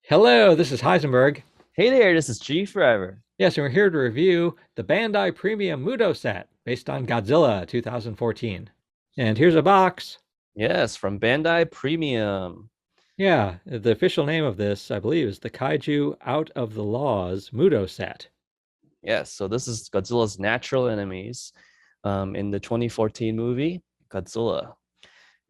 Hello, this is Heisenberg. Hey there, this is G Forever. Yes, and we're here to review the Bandai Premium MUTO set based on Godzilla 2014. And here's a box. Yes, from Bandai Premium. Yeah, the official name of this, I believe, is the Kaiju Out of the Laws MUTO set. Yes, so this is Godzilla's natural enemies in the 2014 movie Godzilla.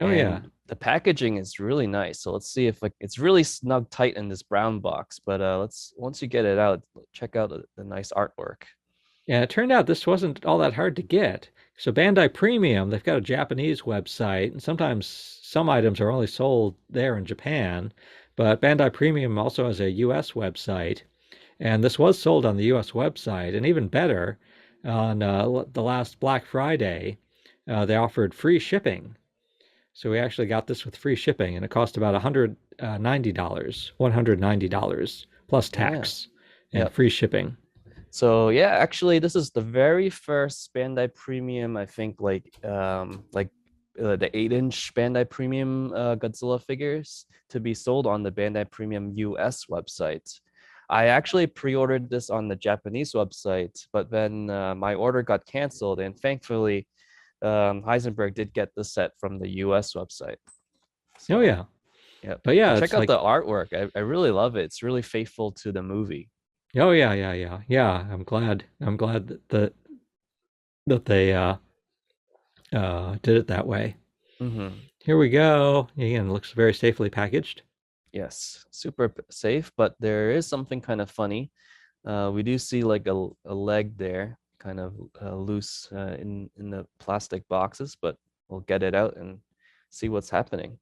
Oh yeah. And the packaging is really nice. So let's see if it's really snug tight in this brown box. But let's once you get it out, check out the nice artwork. Yeah, it turned out this wasn't all that hard to get. So Bandai Premium, they've got a Japanese website, and sometimes some items are only sold there in Japan, but Bandai Premium also has a US website. And this was sold on the US website. And even better, on the last Black Friday, they offered free shipping. So we actually got this with free shipping, and it cost about $190, $190 plus Yeah. tax and Yep. free shipping. So yeah, actually, this is the very first Bandai Premium. I think the 8-inch Bandai Premium Godzilla figures to be sold on the Bandai Premium US website. I actually pre-ordered this on the Japanese website, but then my order got canceled, and thankfully, Heisenberg did get the set from the US website. Oh So yeah, yeah, but but yeah, check it's out like, the artwork. I really love it. It's really faithful to the movie. oh yeah. I'm glad that they did it that way. Hmm. Here we go. Again, it looks very safely packaged. Yes, super safe, but there is something kind of funny. We do see like a leg there, kind of loose in the plastic boxes, but we'll get it out and see what's happening.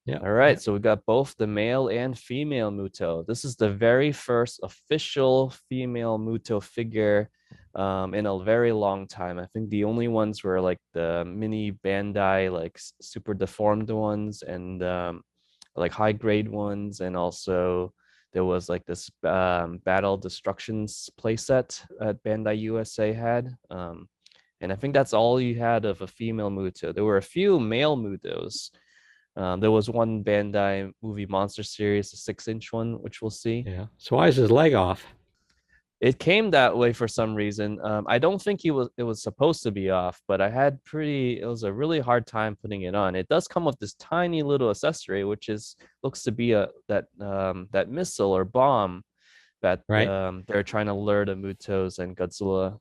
Yeah, All yeah. right, so we got both the male and female MUTO. This is the very first official female MUTO figure in a very long time. I think the only ones were like the mini Bandai, like super deformed ones, and like high grade ones, and also there was like this Battle Destructions playset at Bandai USA had. And I think that's all you had of a female MUTO. There were a few male MUTOs. There was one Bandai movie monster series, a 6-inch one, which we'll see. Yeah. So why is his leg off? It came that way for some reason. I don't think it was supposed to be off, but it was a really hard time putting it on. It does come with this tiny little accessory, which is looks to be that missile or bomb that Right. they're trying to lure the Mutos and Godzilla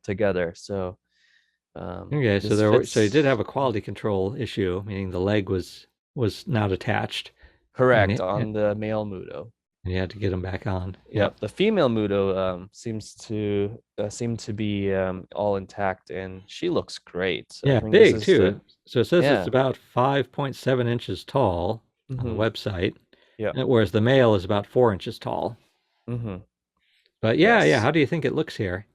together. So Okay, so this so he did fits have a quality control issue, meaning the leg was not attached, and correct he, on and the male Muto. he had to get him back on. Yep. Yep, the female Muto seem to be all intact, and she looks great. I Yeah, think this big is the too. So it says it's yeah. about 5.7 inches tall on the Mm-hmm. website, Yeah. whereas the male is about 4 inches tall. Mm-hmm. But yeah. Yes. How do you think it looks here?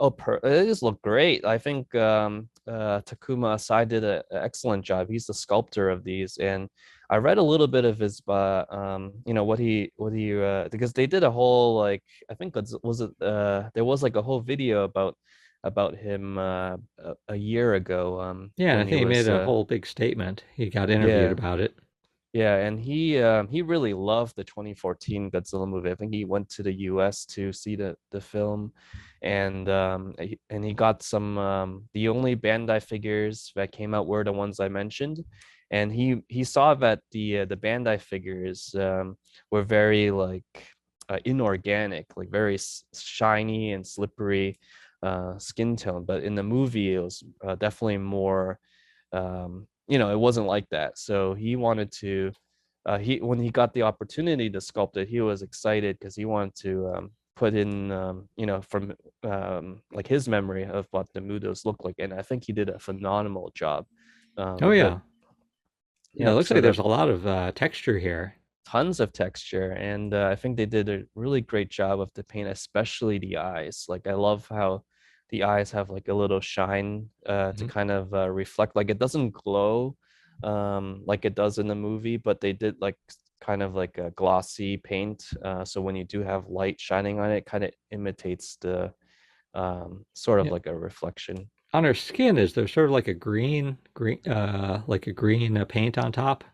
It just look great. I think Takuma Asai did an excellent job. He's the sculptor of these, and I read a little bit of his, what he because they did a whole like I think was it there was like a whole video about him a year ago Yeah, and I when he think he made was a whole big statement. He got interviewed yeah. about it. Yeah, and he really loved the 2014 Godzilla movie. I think he went to the US to see the film, and he got some the only Bandai figures that came out were the ones I mentioned, and he saw that the Bandai figures were very like inorganic, like very shiny and slippery skin tone, but in the movie it was definitely more it wasn't like that. So he wanted to he when he got the opportunity to sculpt it, he was excited because he wanted to put in from like his memory of what the Mudos look like, and I think he did a phenomenal job. Oh But yeah. Yeah, it yep, looks so like the there's a lot of texture here. tons of texture, and I think they did a really great job of the paint, especially the eyes. Like I love how the eyes have like a little shine to Mhm. kind of reflect. Like it doesn't glow like it does in the movie, but they did like kind of like a glossy paint. So when you do have light shining on it, kind of imitates the sort of Yeah. like a reflection. On her skin, is there sort of like a green, like a green paint on top?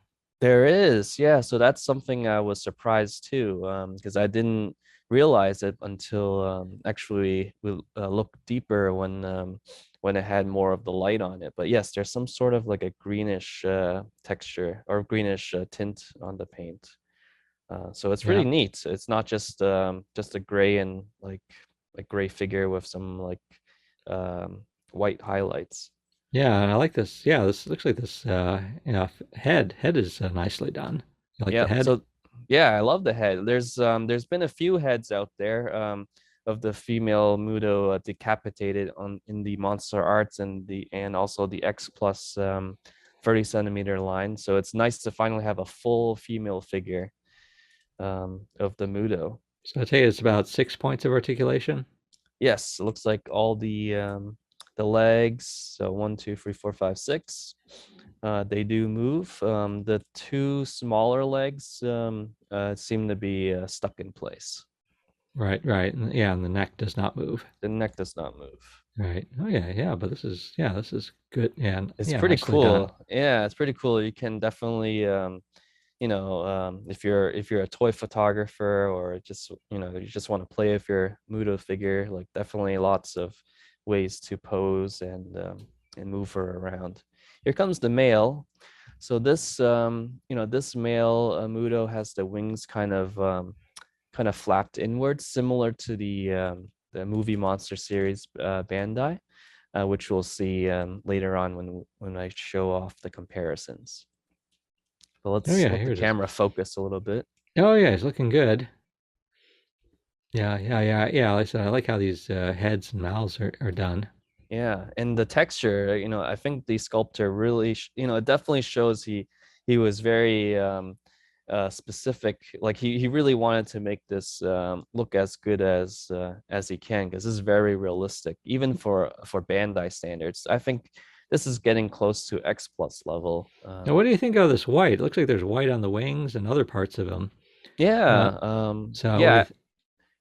There is, yeah. So that's something I was surprised too, because I didn't realize it until actually we looked deeper when it had more of the light on it. But yes, there's some sort of like a greenish texture or greenish tint on the paint. So it's really Yeah. neat. It's not just a gray and like gray figure with some like white highlights. Yeah, and I like this. Yeah, this looks like this head is nicely done. You like the Yeah, head? so yeah, I love the head. There's been a few heads out there of the female Muto decapitated on in the Monster Arts and also the X plus 30 centimeter line. So it's nice to finally have a full female figure of the Muto. So I tell you, it's about 6 points of articulation. Yes, it looks like all the legs, so 1, 2, 3, 4, 5, 6. They do move. The two smaller legs seem to be stuck in place. Right, right. And, yeah, and the neck does not move. The neck does not move. Right. Oh yeah, yeah. But this is good. Yeah, It's yeah, pretty nicely done. cool. Yeah, it's pretty cool. You can definitely if you're a toy photographer or just you just want to play with your Muto figure, like definitely lots of ways to pose and move her around. Here comes the male. So this this male Muto has the wings kind of flapped inwards, similar to the movie monster series Bandai, which we'll see later on when I show off the comparisons. But Oh let's yeah, let the here it is. camera focus a little bit. Oh yeah, it's looking good. Yeah, yeah, yeah, yeah. Like I said, I like how these heads and mouths are done. Yeah, and the texture, I think the sculptor really, it definitely shows he was very specific. Like he really wanted to make this look as good as he can because this is very realistic, even for Bandai standards. I think this is getting close to X plus level. Now, what do you think of this white? It looks like there's white on the wings and other parts of them. Uh, Yeah, so what do you yeah,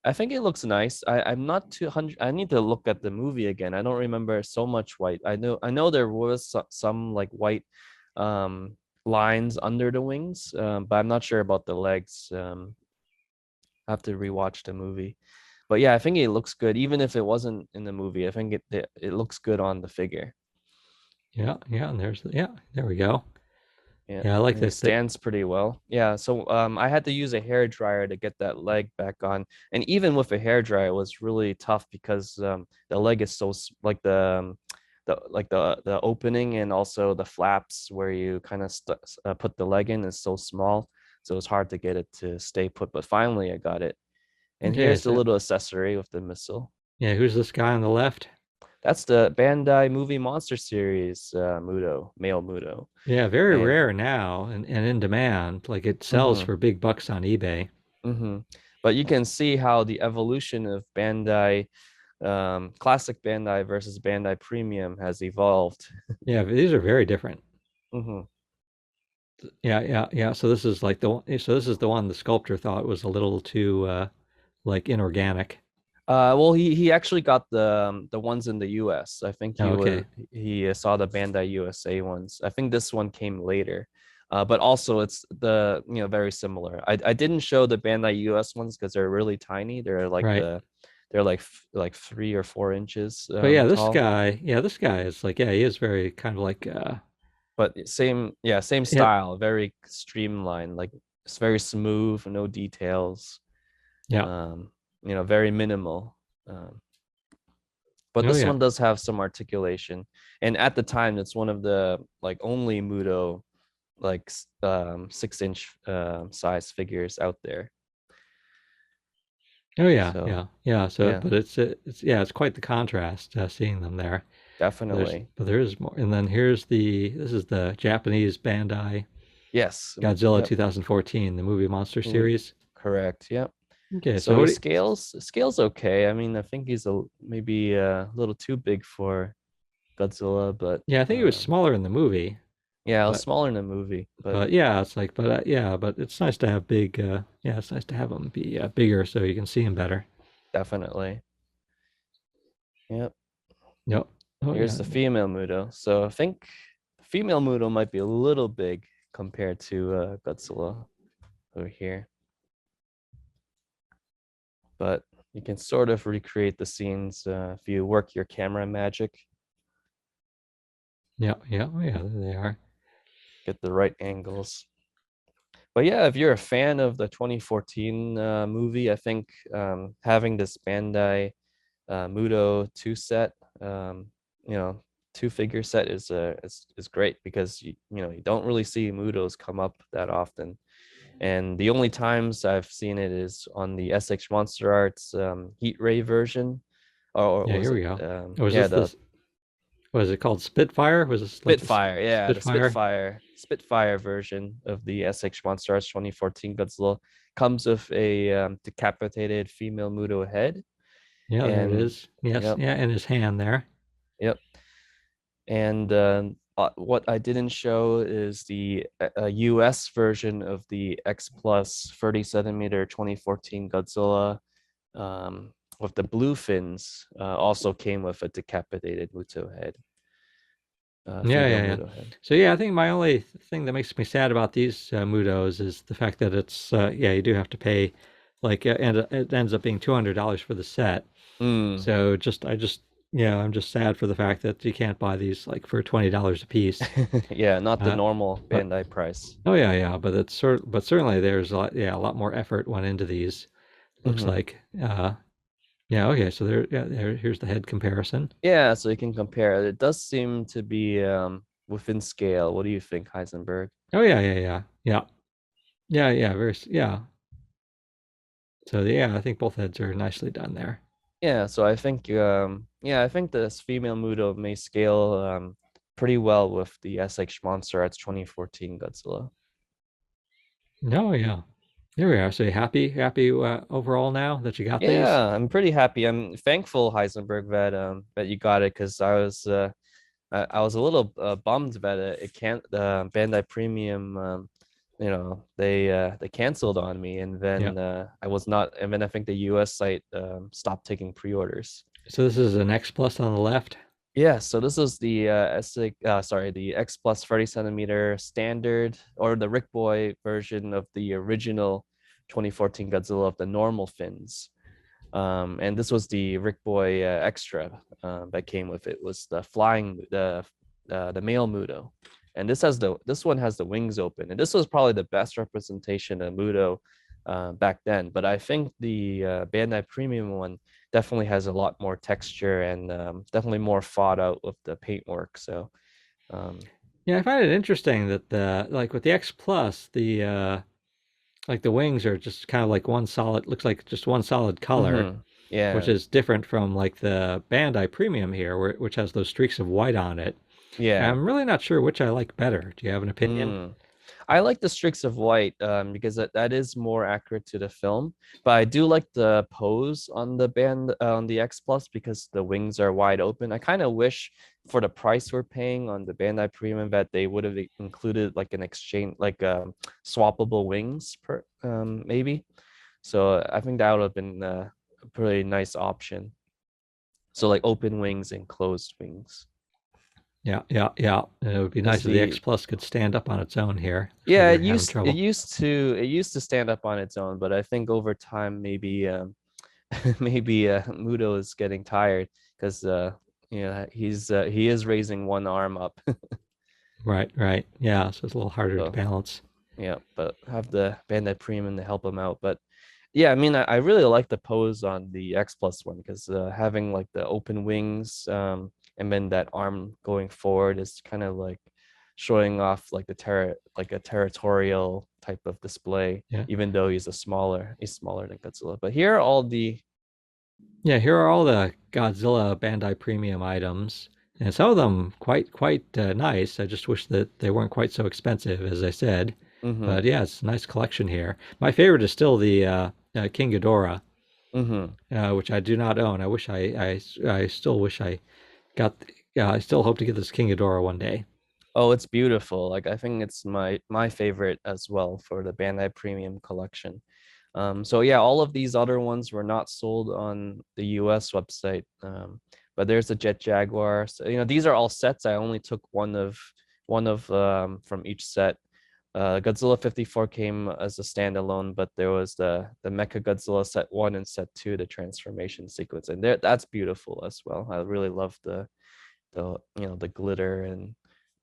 I think it looks nice. I'm not 200. I need to look at the movie again. I don't remember so much white. I know there was some like white um lines under the wings, but I'm not sure about the legs. I have to rewatch the movie. But yeah, I think it looks good. Even if it wasn't in the movie, I think it looks good on the figure. Yeah, yeah, and yeah, there we go. Yeah, Yeah, I like and he this. That stands pretty well. Yeah, so I had to use a hair dryer to get that leg back on, and even with a hair dryer, it was really tough because the leg is so like the opening and also the flaps where you kind of put the leg in is so small, so it's hard to get it to stay put. But finally, I got it, and okay, here's the so little accessory with the missile. yeah, who's this guy on the left? That's the Bandai Movie Monster Series Muto, male Muto, Yeah, very and. rare now and in demand. Like it sells Mhm. for big bucks on eBay. Mm-hmm. But you can see how the evolution of Bandai, classic Bandai versus Bandai Premium has evolved. Yeah, these are very different. Mm-hmm. Yeah, yeah, yeah. So this is like so this is the one the sculptor thought was a little too like inorganic. Well, he actually got the ones in the U.S. I think Oh, okay. he saw the Bandai USA ones. I think this one came later, but also it's very similar. I didn't show the Bandai US ones because they're really tiny. Right. They're like 3 or 4 inches But yeah, tall. this guy is like, yeah, he is very kind of like But same yeah, style, very streamlined, like it's very smooth, no details, yeah. um very minimal. But Oh this yeah. one does have some articulation, and at the time it's one of the like only Muto like 6-inch size figures out there. Oh yeah, So yeah. Yeah, so yeah, but it's yeah, it's quite the contrast seeing them there. definitely. But there is more. And then this is the Japanese Bandai Yes. Godzilla Yep. 2014, the movie monster Movie. series. Correct. Yep. Okay, So so he what do you, scales okay. I mean, I think he's maybe a little too big for Godzilla, but yeah, I think it was smaller in the movie, yeah, it was but smaller in the movie, but yeah, it's like but yeah, but it's nice to have big yeah, it's nice to have them be bigger so you can see them better. definitely. Yep. Yep. Oh Here's yeah. the female Muto. So I think female Muto might be a little big compared to Godzilla over here. But you can sort of recreate the scenes if you work your camera magic, Yeah, yeah, oh, yeah, there they are. get the right angles. But yeah, if you're a fan of the 2014 movie, I think having this Bandai MUTO two set, you know, two figure set is great because you don't really see MUTOs come up that often. And the only times I've seen it is on the SH Monster Arts Heat Ray version, or Yeah, was here it? we go. Oh, was Yeah, this the this? Was it called Spitfire? Was this like the Spitfire. Yeah, the Spitfire? Spitfire version of the SH Monster Arts 2014 Godzilla comes with a decapitated female MUTO head, Yeah, there it and is. Yes, yep, yeah, in his hand there. yep. And what I didn't show is the US version of the X Plus 30 centimeter 2014 Godzilla with the blue fins. Also came with a decapitated Muto head, Yeah, female yeah, yeah. Muto head. So yeah, I think my only thing that makes me sad about these Mutos is the fact that it's yeah, you do have to pay like and it ends up being $200 for the set. Mm. So yeah, I'm just sad for the fact that you can't buy these like for $20 a piece. Yeah, not the Uh, normal but Bandai price. oh yeah, yeah, but but certainly there's a lot more effort went into these. Looks Hmm. like yeah, okay, so here's the head comparison. Yeah, so you can compare. It does seem to be within scale. What do you think, Heisenberg? Oh yeah, yeah, yeah. Yeah. Yeah, yeah, yeah. So yeah, I think both heads are nicely done there. Yeah, so I think yeah, I think this female Muto may scale pretty well with the SH Monster Arts 2014 Godzilla. No, yeah. There we are. So you happy overall now that you got these? Yeah, I'm pretty happy. I'm thankful, Heisenberg, that you got it because I was a little bummed that it can't Bandai Premium they canceled on me, and Yeah. then I was not, and then I think the US site stopped taking pre-orders. So this is an X Plus on the left. Yeah, so this is the the X Plus 30 centimeter standard, or the Rick Boy version of the original 2014 Godzilla of the normal fins. And this was the Rick Boy extra that came with it, was the male Muto. And this one has the wings open, and this was probably the best representation of Muto back then. But I think the Bandai Premium one definitely has a lot more texture and definitely more thought out with the paintwork. So um, Yeah, I find it interesting that the like with the X Plus, the like the wings are just kind of like one solid, looks like just one solid color, mhm, which yeah, is different from like the Bandai Premium here, which has those streaks of white on it. yeah. I'm really not sure which I like better. Do you have an opinion? Mm. I like the streaks of white because that is more accurate to the film. But I do like the pose on the band on the X Plus because the wings are wide open. I kind of wish for the price we're paying on the Bandai Premium that they would have included like an exchange, like swappable wings per maybe. So I think that would have been a pretty nice option. So like open wings and closed wings. Yeah, yeah, yeah. And it would be Because nice if the X the Plus could stand up on its own here. Looks like Yeah, they're having it trouble. used to stand up on its own, but I think over time maybe maybe Muto is getting tired because he is raising one arm up. Right, right. Yeah, so it's a little harder to So balance. yeah, but have the Bandai Premium to help him out. But yeah, I mean I really like the pose on the X Plus one because having like the open wings and then that arm going forward is kind of like showing off like like a territorial type of display, Yeah. even though he's smaller than Godzilla. But here are all the Yeah, here are all the Godzilla Bandai Premium items, and some of them quite nice. I just wish that they weren't quite so expensive, as I said. mm-hmm, But yeah, it's a nice collection here. My favorite is still the King Ghidorah, mm-hmm. which I do not own. I still wish I got. Yeah, I still hope to get this King Ghidorah one day. Oh, it's beautiful. Like I think it's my favorite as well for the Bandai Premium collection. So yeah, all of these other ones were not sold on the US website. But there's a Jet Jaguar. So, these are all sets. I only took one of from each set. Godzilla 54 came as a standalone, but there was the Mecha Godzilla set 1 and set 2, the transformation sequence, and that's beautiful as well. I really love the glitter and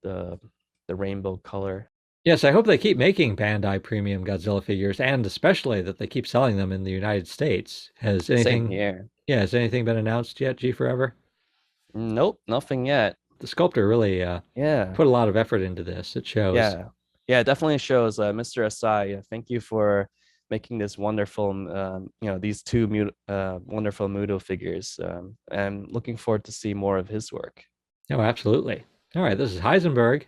the the rainbow color. Yes, I hope they keep making Bandai Premium Godzilla figures, and especially that they keep selling them in the United States. Has Same anything, here. yeah, has anything been announced yet, G Forever? Nope, nothing yet. The sculptor really Yeah. put a lot of effort into this. It shows. Yeah, yeah, it definitely shows. Mr. Asai, thank you for making this wonderful, these two wonderful MUTO figures. I'm looking forward to see more of his work. Oh, absolutely. All right, this is Heisenberg.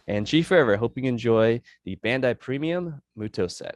And G Forever, hope you enjoy the Bandai Premium MUTO set.